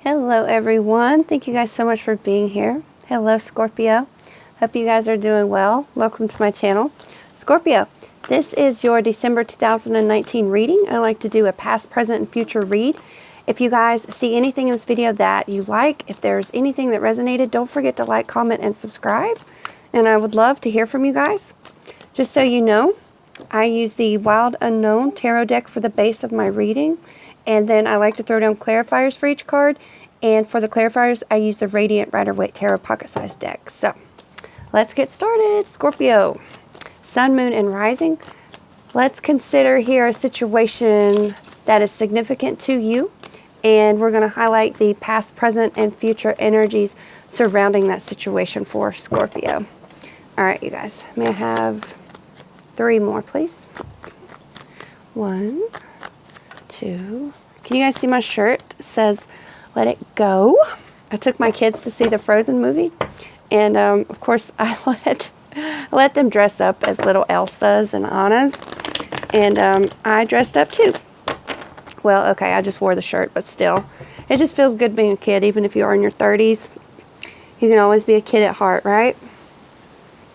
Hello everyone. Thank you guys so much for being here. Hello Scorpio. Hope you guys are doing well. Welcome to my channel. Scorpio, this is your December 2019 reading. I like to do a past, present, and future read. If you guys see anything in this video that you like, if there's anything that resonated, don't forget to like, comment, and subscribe. And I would love to hear from you guys. Just so you know, I use the Wild Unknown Tarot deck for the base of my reading. And then I like to throw down clarifiers for each card. And for the clarifiers, I use the Radiant Rider-Waite Tarot Pocket Size deck. So, let's get started. Scorpio, Sun, Moon, and Rising. Let's consider here a situation that is significant to you. And we're going to highlight the past, present, and future energies surrounding that situation for Scorpio. All right, you guys. May I have 3 more, please? 1, 2. Can you guys see my shirt? It says, "Let it go." I took my kids to see the Frozen movie. And, of course, I let them dress up as little Elsas and Annas. And I dressed up, too. Well, okay, I just wore the shirt, but still. It just feels good being a kid, even if you are in your 30s. You can always be a kid at heart, right?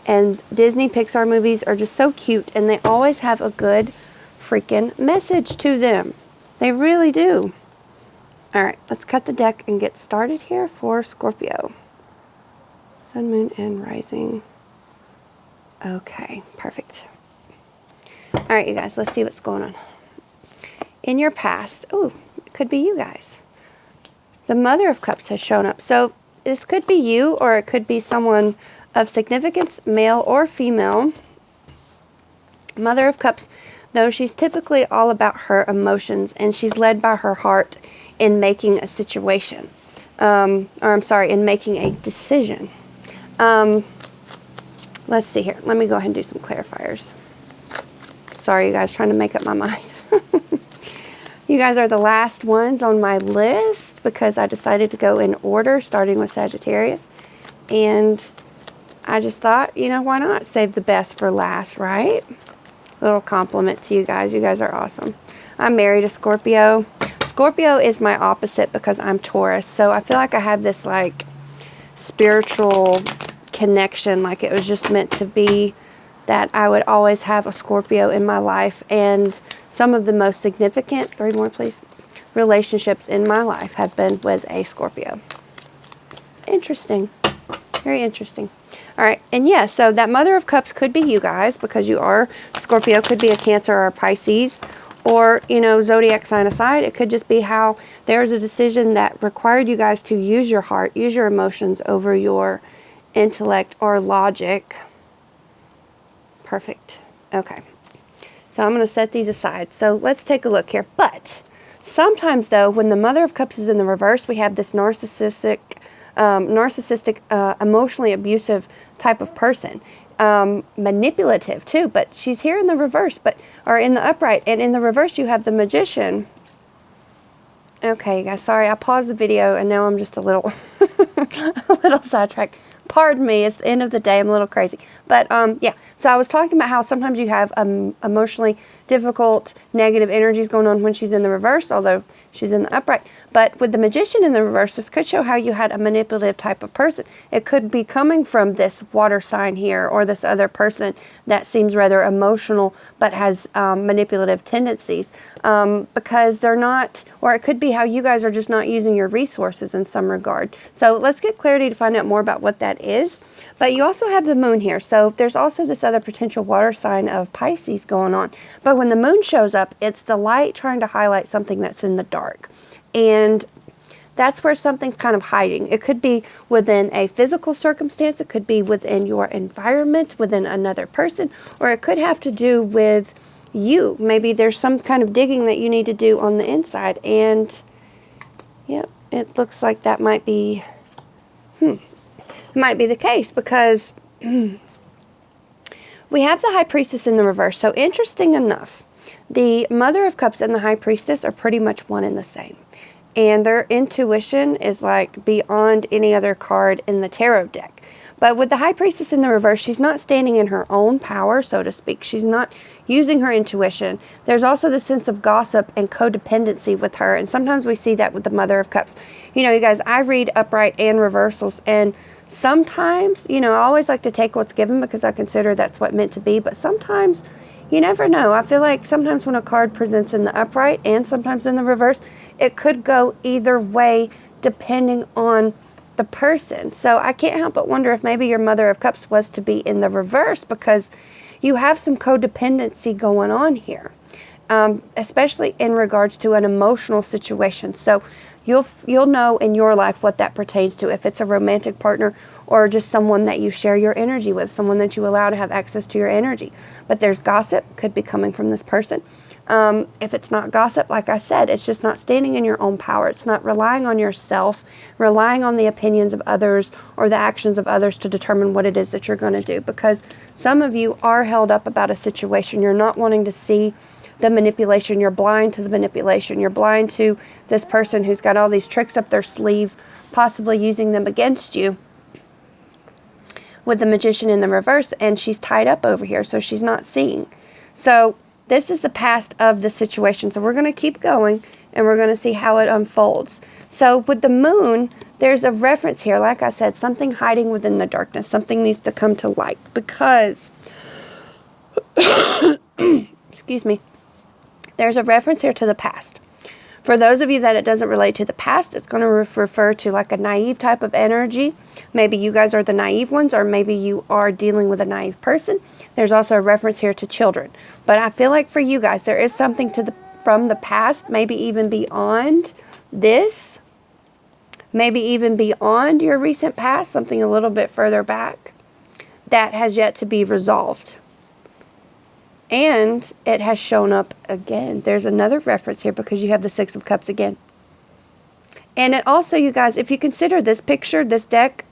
And Disney Pixar movies are just so cute, and they always have a good freaking message to them. They really do. All right, let's cut the deck and get started here for Scorpio. Sun, Moon, and Rising. Okay, perfect. All right, you guys, let's see what's going on. In your past, oh, it could be you guys. The Mother of Cups has shown up. So this could be you, or it could be someone of significance, male or female. Mother of Cups, though, she's typically all about her emotions, and she's led by her heart in making a situation. In making a decision. Let's see here. Let me go ahead and do some clarifiers. Sorry, you guys, trying to make up my mind. You guys are the last ones on my list because I decided to go in order, starting with Sagittarius. And I just thought, you know, why not save the best for last, right? Little compliment to you guys. You guys are awesome. I'm married to Scorpio. Scorpio is my opposite because I'm Taurus. So I feel like I have this like spiritual connection, like it was just meant to be, that I would always have a Scorpio in my life. And some of the most significant, 3 more please, relationships in my life have been with a Scorpio. Interesting. Very interesting. All right, and yeah, so that Mother of Cups could be you guys because you are Scorpio. Could be a Cancer or a Pisces, or, you know, zodiac sign aside, it could just be how there's a decision that required you guys to use your heart, use your emotions over your intellect or logic. Perfect. Okay. So I'm going to set these aside. So let's take a look here. But sometimes, though, when the Mother of Cups is in the reverse, we have this narcissistic, emotionally abusive type of person. Manipulative, too. But she's here in the reverse, or in the upright. And in the reverse, you have the Magician. Okay, guys, sorry. I paused the video, and now I'm just a little, a little sidetracked. Pardon me, it's the end of the day. I'm a little crazy. But, yeah. So I was talking about how sometimes you have emotionally difficult, negative energies going on when she's in the reverse, although she's in the upright. But with the Magician in the reverse, this could show how you had a manipulative type of person. It could be coming from this water sign here, or this other person that seems rather emotional but has manipulative tendencies. Because they're not, or it could be how you guys are just not using your resources in some regard. So let's get clarity to find out more about what that is. But you also have the Moon here. So there's also this other potential water sign of Pisces going on. But when the Moon shows up, it's the light trying to highlight something that's in the dark. And that's where something's kind of hiding. It could be within a physical circumstance. It could be within your environment, within another person. Or it could have to do with you. Maybe there's some kind of digging that you need to do on the inside. And, yep, it looks like that might be, might be the case, because we have the High Priestess in the reverse. So interesting enough, the Mother of Cups and the High Priestess are pretty much one and the same. And their intuition is like beyond any other card in the tarot deck. But with the High Priestess in the reverse, she's not standing in her own power, so to speak. She's not using her intuition. There's also the sense of gossip and codependency with her. And sometimes we see that with the Mother of Cups. You know, you guys, I read upright and reversals. And sometimes, you know, I always like to take what's given because I consider that's what meant to be. But sometimes, you never know. I feel like sometimes when a card presents in the upright and sometimes in the reverse, it could go either way depending on the person. So I can't help but wonder if maybe your Mother of Cups was to be in the reverse because you have some codependency going on here, especially in regards to an emotional situation. So you'll know in your life what that pertains to, if it's a romantic partner or just someone that you share your energy with, someone that you allow to have access to your energy. But there's gossip, could be coming from this person. If it's not gossip, like I said, it's just not standing in your own power. It's not relying on yourself, relying on the opinions of others or the actions of others to determine what it is that you're going to do. Because some of you are held up about a situation. You're not wanting to see the manipulation. You're blind to the manipulation. You're blind to this person who's got all these tricks up their sleeve, possibly using them against you, with the Magician in the reverse, and she's tied up over here, so she's not seeing. So this is the past of the situation. So we're going to keep going, and we're going to see how it unfolds. So with the Moon, there's a reference here. Like I said, something hiding within the darkness. Something needs to come to light because, excuse me, there's a reference here to the past. For those of you that it doesn't relate to the past, it's going to refer to like a naive type of energy. Maybe you guys are the naive ones, or maybe you are dealing with a naive person. There's also a reference here to children. But I feel like for you guys, there is something from the past, maybe even beyond this, maybe even beyond your recent past, something a little bit further back, that has yet to be resolved. And it has shown up again. There's another reference here because you have the Six of Cups again. And it also, you guys, if you consider this picture, this deck,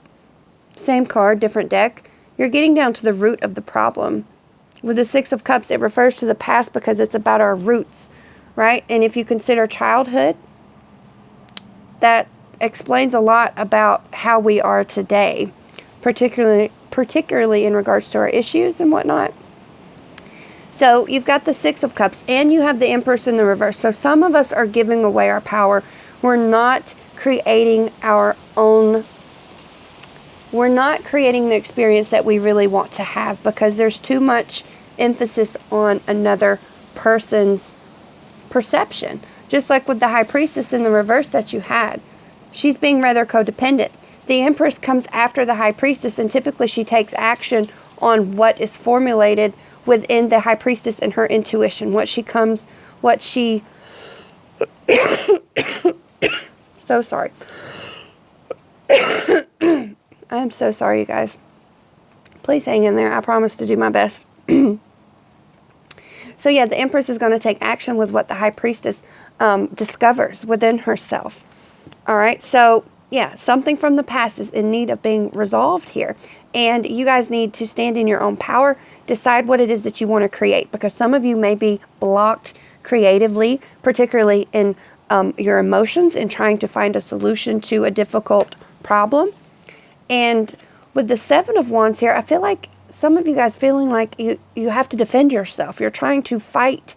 same card, different deck, you're getting down to the root of the problem. With the Six of Cups, it refers to the past because it's about our roots, right? And if you consider childhood, that explains a lot about how we are today, particularly in regards to our issues and whatnot. So you've got the Six of Cups and you have the Empress in the reverse. So some of us are giving away our power. We're not creating our own, we're not creating the experience that we really want to have because there's too much emphasis on another person's perception. Just like with the High Priestess in the reverse that you had. She's being rather codependent. The Empress comes after the High Priestess and typically she takes action on what is formulated within the High Priestess and her intuition, what she so sorry. I'm so sorry, you guys. Please hang in there. I promise to do my best. So yeah, the Empress is going to take action with what the High Priestess discovers within herself. All right, so yeah, something from the past is in need of being resolved here. And you guys need to stand in your own power. Decide what it is that you want to create, because some of you may be blocked creatively, particularly in your emotions and trying to find a solution to a difficult problem. And with the Seven of Wands here, I feel like some of you guys feeling like you have to defend yourself. You're trying to fight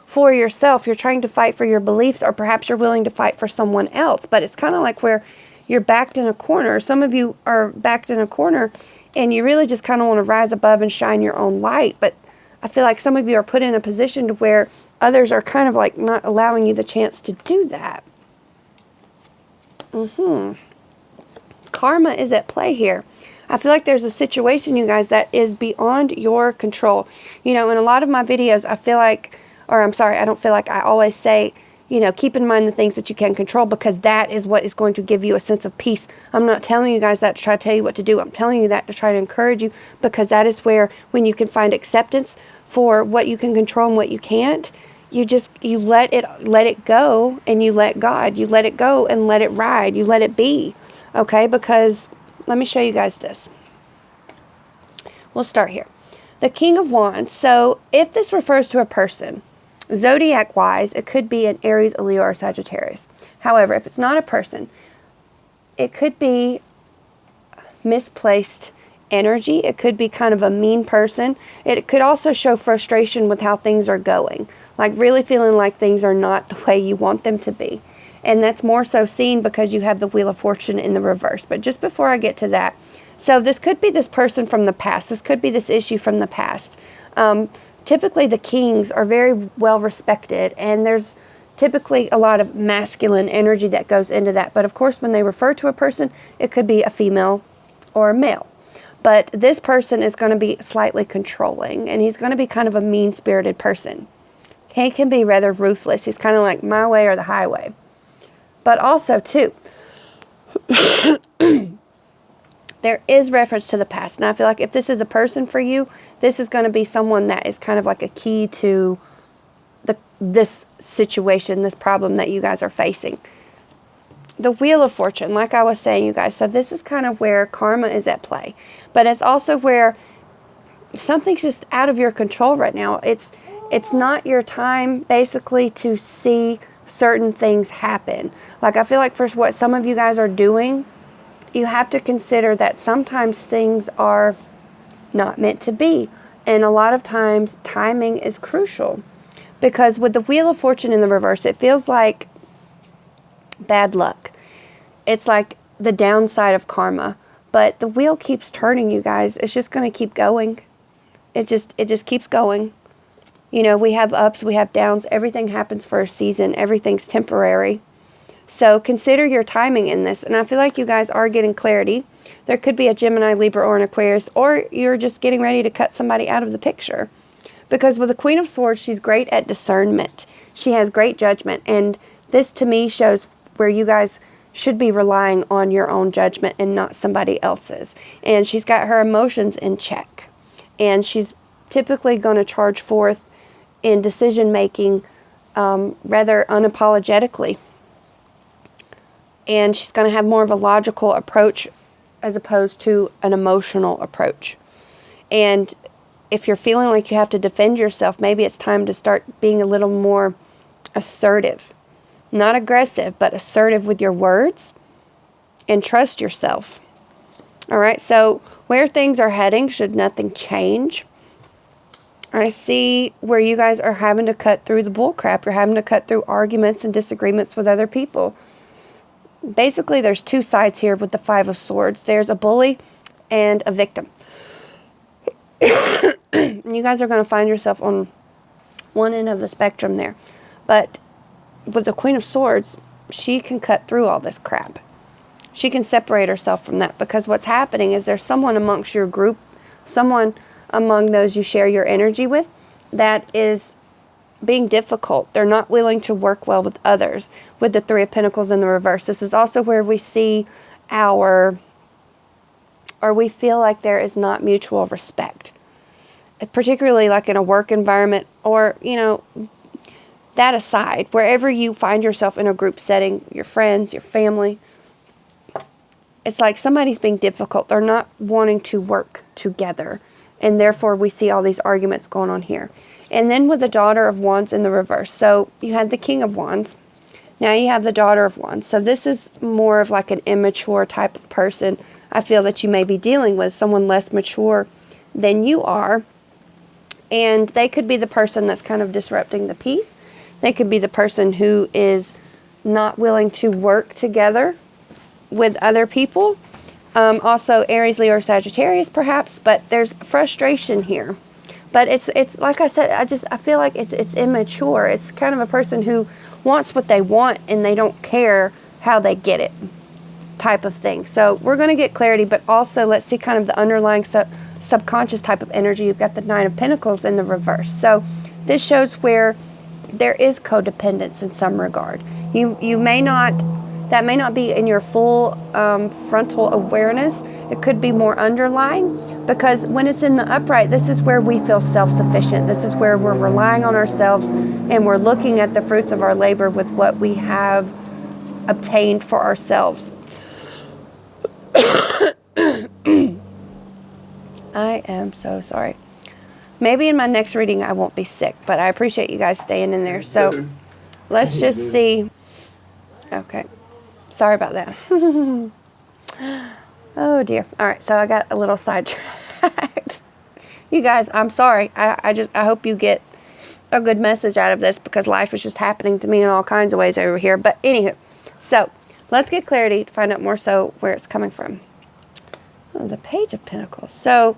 for yourself. You're trying to fight for your beliefs, or perhaps you're willing to fight for someone else. But it's kind of like where you're backed in a corner. Some of you are backed in a corner and you really just kind of want to rise above and shine your own light. But I feel like some of you are put in a position to where others are kind of like not allowing you the chance to do that. Karma is at play here. I feel like there's a situation, you guys, that is beyond your control. You know, in a lot of my videos, I feel like, or I'm sorry, I don't feel like I always say, you know, keep in mind the things that you can control, because that is what is going to give you a sense of peace. I'm not telling you guys that to try to tell you what to do. I'm telling you that to try to encourage you, because that is where, when you can find acceptance for what you can control and what you can't, you let it go, and you let God. You let it go and let it ride. You let it be. Okay? Because let me show you guys this. We'll start here. The King of Wands. So if this refers to a person, zodiac-wise, it could be an Aries, a Leo, or Sagittarius. However, if it's not a person, it could be misplaced energy. It could be kind of a mean person. It could also show frustration with how things are going, like really feeling like things are not the way you want them to be. And that's more so seen because you have the Wheel of Fortune in the reverse. But just before I get to that, so this could be this person from the past. This could be this issue from the past. Typically the kings are very well respected, and there's typically a lot of masculine energy that goes into that. But of course, when they refer to a person, it could be a female or a male. But this person is going to be slightly controlling, and he's going to be kind of a mean-spirited person. He can be rather ruthless. He's kind of like my way or the highway. But also, too, there is reference to the past. And I feel like if this is a person for you, this is going to be someone that is kind of like a key to this situation, this problem that you guys are facing. The Wheel of Fortune, like I was saying, you guys, so this is kind of where karma is at play. But it's also where something's just out of your control right now. It's not your time, basically, to see certain things happen. Like, I feel like for what some of you guys are doing, you have to consider that sometimes things are not meant to be. And a lot of times, timing is crucial. Because with the Wheel of Fortune in the reverse, it feels like bad luck. It's like the downside of karma. But the wheel keeps turning, you guys. It's just going to keep going. It just keeps going. You know, we have ups, we have downs. Everything happens for a season. Everything's temporary. So consider your timing in this. And I feel like you guys are getting clarity. There could be a Gemini, Libra, or an Aquarius. Or you're just getting ready to cut somebody out of the picture. Because with the Queen of Swords, she's great at discernment. She has great judgment. And this, to me, shows where you guys should be relying on your own judgment and not somebody else's. And she's got her emotions in check. And she's typically going to charge forth in decision-making rather unapologetically. And she's going to have more of a logical approach as opposed to an emotional approach. And if you're feeling like you have to defend yourself, maybe it's time to start being a little more assertive. Not aggressive, but assertive with your words. And trust yourself. All right, so where things are heading, should nothing change, I see where you guys are having to cut through the bull crap. You're having to cut through arguments and disagreements with other people. Basically, there's two sides here with the Five of Swords. There's a bully and a victim. You guys are going to find yourself on one end of the spectrum there. But with the Queen of Swords, she can cut through all this crap. She can separate herself from that, because what's happening is there's someone amongst your group, someone among those you share your energy with, that is being difficult. They're not willing to work well with others. With the Three of Pentacles in the reverse, this is also where we see we feel like there is not mutual respect. Particularly like in a work environment, or, you know, that aside, wherever you find yourself in a group setting, your friends, your family, it's like somebody's being difficult. They're not wanting to work together. And therefore, we see all these arguments going on here. And then with the Daughter of Wands in the reverse. So you had the King of Wands. Now you have the Daughter of Wands. So this is more of like an immature type of person I feel that you may be dealing with. Someone less mature than you are. And they could be the person that's kind of disrupting the peace. They could be the person who is not willing to work together with other people. Also Aries, Leo, or Sagittarius perhaps, but there's frustration here. But it's like I said, I feel like it's immature. It's kind of a person who wants what they want and they don't care how they get it type of thing. So we're going to get clarity, but also let's see kind of the underlying subconscious type of energy. You've got the Nine of Pentacles in the reverse. So this shows where there is codependence in some regard. That may not be in your full frontal awareness. It could be more underlying, because when it's in the upright, this is where we feel self-sufficient. This is where we're relying on ourselves and we're looking at the fruits of our labor with what we have obtained for ourselves. I am so sorry. Maybe in my next reading I won't be sick, but I appreciate you guys staying in there. So let's just see. Okay. Sorry about that. Oh dear. All right, so I got a little sidetracked. You guys, I'm sorry. I hope you get a good message out of this, because life is just happening to me in all kinds of ways over here. But anywho, so let's get clarity to find out more so where it's coming from. Oh, the Page of Pentacles. So,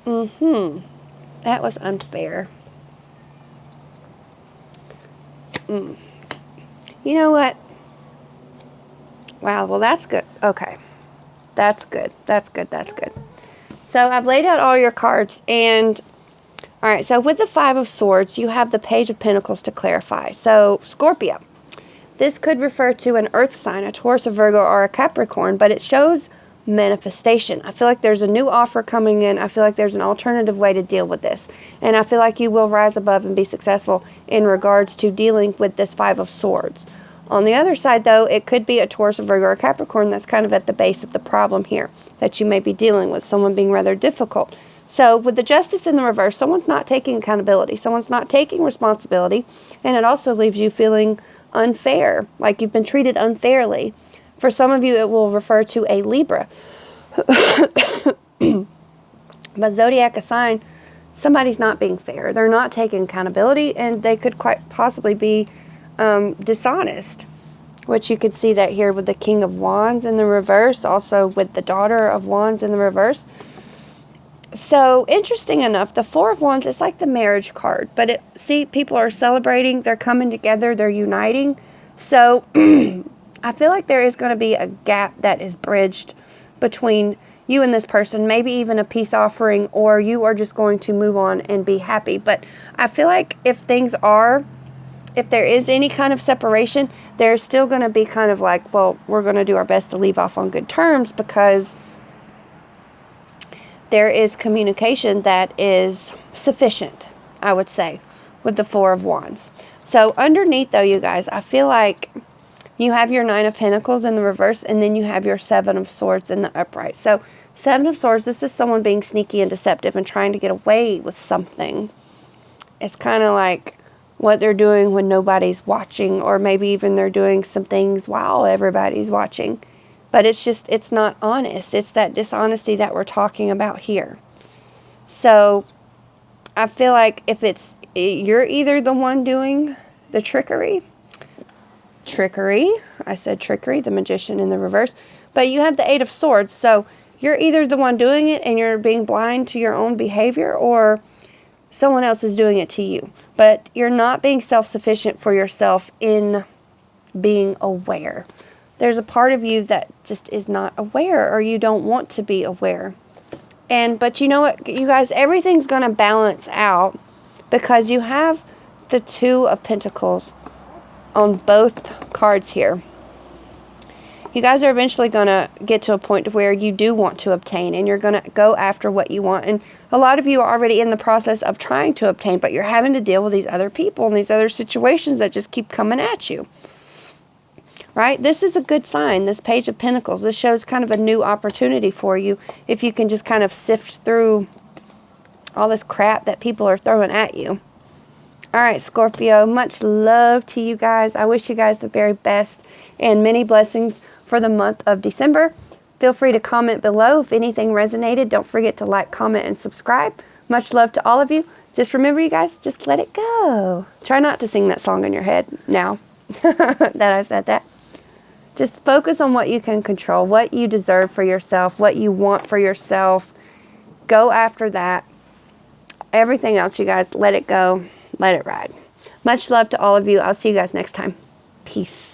that was unfair. You know what? Wow, well that's good. Okay. That's good. That's good. That's good. So I've laid out all your cards, and all right, so with the Five of Swords, you have the Page of Pentacles to clarify. So Scorpio, this could refer to an earth sign, a Taurus, a Virgo, or a Capricorn, but it shows manifestation. I feel like there's a new offer coming in. I feel like there's an alternative way to deal with this. And I feel like you will rise above and be successful in regards to dealing with this Five of Swords. On the other side, though, it could be a Taurus, a Virgo, or a Capricorn that's kind of at the base of the problem here that you may be dealing with, someone being rather difficult. So with the Justice in the reverse, someone's not taking accountability. Someone's not taking responsibility, and it also leaves you feeling unfair, like you've been treated unfairly. For some of you, it will refer to a Libra. But zodiac, a sign, somebody's not being fair. They're not taking accountability, and they could quite possibly be dishonest, which you could see that here with the King of Wands in the reverse, also with the Daughter of Wands in the reverse. So interesting enough, the Four of Wands is like the marriage card, but see, people are celebrating, they're coming together, they're uniting. So I feel like there is going to be a gap that is bridged between you and this person, maybe even a peace offering, or you are just going to move on and be happy. But I feel like if there is any kind of separation, there's still going to be kind of like, well, we're going to do our best to leave off on good terms, because there is communication that is sufficient, I would say, with the Four of Wands. So underneath, though, you guys, I feel like you have your Nine of Pentacles in the reverse, and then you have your Seven of Swords in the upright. So Seven of Swords, this is someone being sneaky and deceptive and trying to get away with something. It's kind of like what they're doing when nobody's watching, or maybe even they're doing some things while everybody's watching. But it's not honest. It's that dishonesty that we're talking about here. So I feel like if you're either the one doing the trickery, I said trickery, the Magician in the reverse, but you have the Eight of Swords. So you're either the one doing it and you're being blind to your own behavior, or someone else is doing it to you. But you're not being self-sufficient for yourself in being aware. There's a part of you that just is not aware, or you don't want to be aware. But you know what, you guys, everything's going to balance out, because you have the Two of Pentacles on both cards here. You guys are eventually going to get to a point where you do want to obtain, and you're going to go after what you want. And a lot of you are already in the process of trying to obtain, but you're having to deal with these other people and these other situations that just keep coming at you. Right? This is a good sign, this Page of Pentacles. This shows kind of a new opportunity for you if you can just kind of sift through all this crap that people are throwing at you. All right, Scorpio, much love to you guys. I wish you guys the very best and many blessings for the month of December. Feel free to comment below if anything resonated. Don't forget to like, comment, and subscribe. Much love to all of you. Just remember, you guys, just let it go. Try not to sing that song in your head now that I said that. Just focus on what you can control, what you deserve for yourself, what you want for yourself. Go after that. Everything else, you guys, let it go. Let it ride. Much love to all of you. I'll see you guys next time. Peace.